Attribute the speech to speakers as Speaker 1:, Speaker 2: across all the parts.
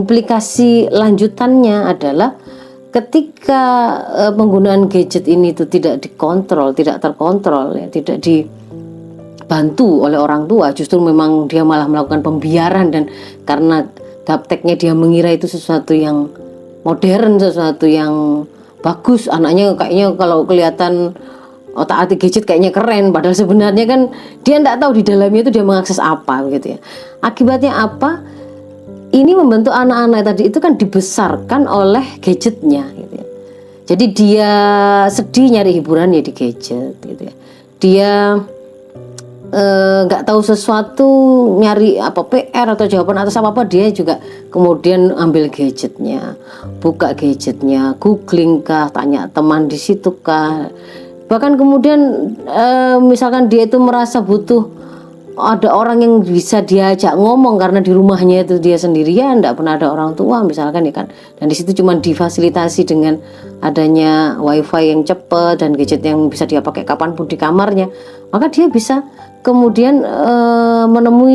Speaker 1: implikasi lanjutannya adalah ketika penggunaan gadget ini itu tidak dikontrol, tidak terkontrol, ya, tidak dibantu oleh orang tua, justru memang dia malah melakukan pembiaran, dan karena gapteknya dia mengira itu sesuatu yang modern, sesuatu yang bagus, anaknya kayaknya kalau kelihatan otak-atik gadget kayaknya keren, padahal sebenarnya kan dia tidak tahu di dalamnya itu dia mengakses apa gitu ya. Akibatnya apa? Ini membentuk anak-anak tadi itu kan dibesarkan oleh gadgetnya gitu ya. Jadi dia sedih nyari hiburan ya di gadget gitu ya. Dia nggak tahu sesuatu, nyari apa PR atau jawaban atas apa dia juga kemudian ambil gadgetnya, buka gadgetnya, googling kah, tanya teman di situ kah. Bahkan kemudian misalkan dia itu merasa butuh ada orang yang bisa diajak ngomong karena di rumahnya itu dia sendirian, tidak pernah ada orang tua misalkan ya kan, dan di situ cuma difasilitasi dengan adanya wifi yang cepat dan gadget yang bisa dia pakai kapanpun di kamarnya, maka dia bisa kemudian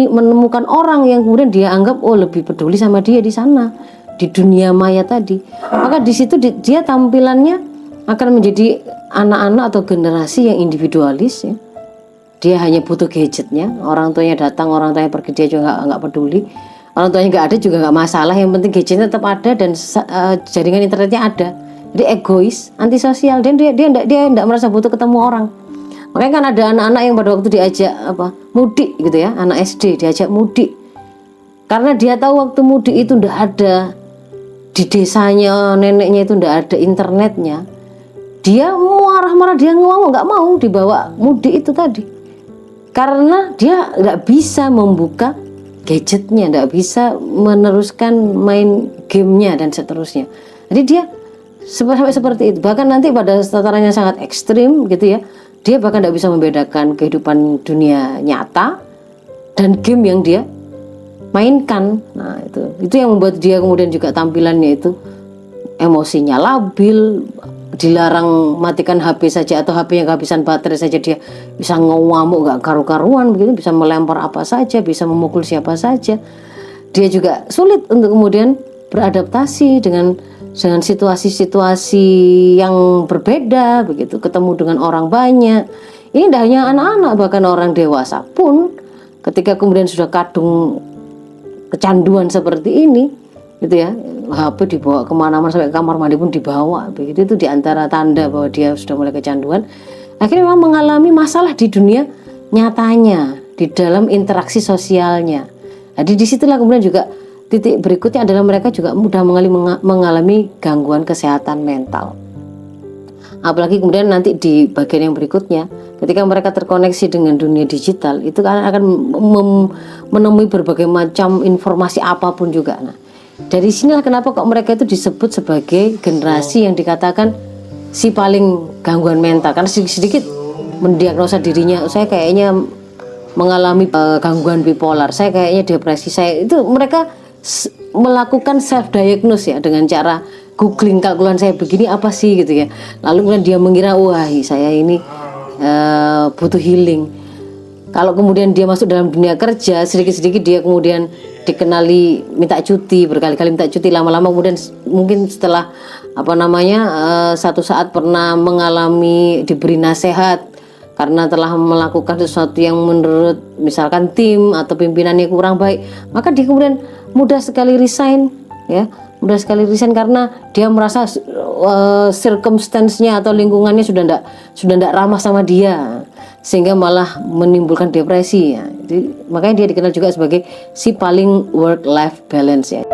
Speaker 1: menemukan orang yang kemudian dia anggap lebih peduli sama dia di sana di dunia maya tadi. Maka di situ dia tampilannya akan menjadi anak-anak atau generasi yang individualis ya. Dia hanya butuh gadgetnya, orang tuanya datang, orang tuanya pergi, dia juga nggak peduli. Orang tuanya nggak ada juga nggak masalah, yang penting gadgetnya tetap ada dan jaringan internetnya ada. Jadi egois, antisosial, dan dia nggak merasa butuh ketemu orang. Makanya kan ada anak-anak yang pada waktu diajak mudik gitu ya, anak SD diajak mudik, karena dia tahu waktu mudik itu nggak ada di desanya, neneknya itu nggak ada internetnya. Dia marah-marah, dia ngomong nggak mau dibawa mudik itu tadi. Karena dia nggak bisa membuka gadgetnya, nggak bisa meneruskan main gamenya dan seterusnya. Jadi dia sampai seperti itu. Bahkan nanti pada tatarannya sangat ekstrim gitu ya, dia bahkan nggak bisa membedakan kehidupan dunia nyata dan game yang dia mainkan. Nah itu yang membuat dia kemudian juga tampilannya itu emosinya labil. Dilarang matikan HP saja atau HP yang kehabisan baterai saja dia bisa ngamuk gak karu-karuan begitu, bisa melempar apa saja, bisa memukul siapa saja. Dia juga sulit untuk kemudian beradaptasi dengan situasi-situasi yang berbeda begitu, ketemu dengan orang banyak. Ini tidak hanya anak-anak, bahkan orang dewasa pun ketika kemudian sudah kadung kecanduan seperti ini gitu ya, HP dibawa kemana-mana, sampai kamar mandi pun dibawa begitu. Itu diantara tanda bahwa dia sudah mulai kecanduan. Akhirnya memang mengalami masalah di dunia nyatanya, di dalam interaksi sosialnya. Jadi disitulah kemudian juga titik berikutnya adalah mereka juga mudah mengalami gangguan kesehatan mental. Apalagi kemudian nanti di bagian yang berikutnya, ketika mereka terkoneksi dengan dunia digital, itu akan menemui berbagai macam informasi apapun juga. Nah, dari sinilah kenapa kok mereka itu disebut sebagai generasi yang dikatakan si paling gangguan mental, karena sedikit-sedikit mendiagnosa dirinya, saya kayaknya mengalami gangguan bipolar, saya kayaknya depresi, saya itu mereka melakukan self diagnose ya, dengan cara googling kalkulan saya begini apa sih gitu ya. Lalu kemudian dia mengira wah saya ini butuh healing. Kalau kemudian dia masuk dalam dunia kerja, sedikit-sedikit dia kemudian dikenali minta cuti, berkali-kali minta cuti, lama-lama kemudian mungkin setelah satu saat pernah mengalami diberi nasihat karena telah melakukan sesuatu yang menurut misalkan tim atau pimpinannya kurang baik, maka dia kemudian mudah sekali resign ya, mudah sekali resign karena dia merasa circumstance-nya atau lingkungannya sudah ndak ramah sama dia, sehingga malah menimbulkan depresi ya. Jadi, makanya dia dikenal juga sebagai si paling work life balance ya.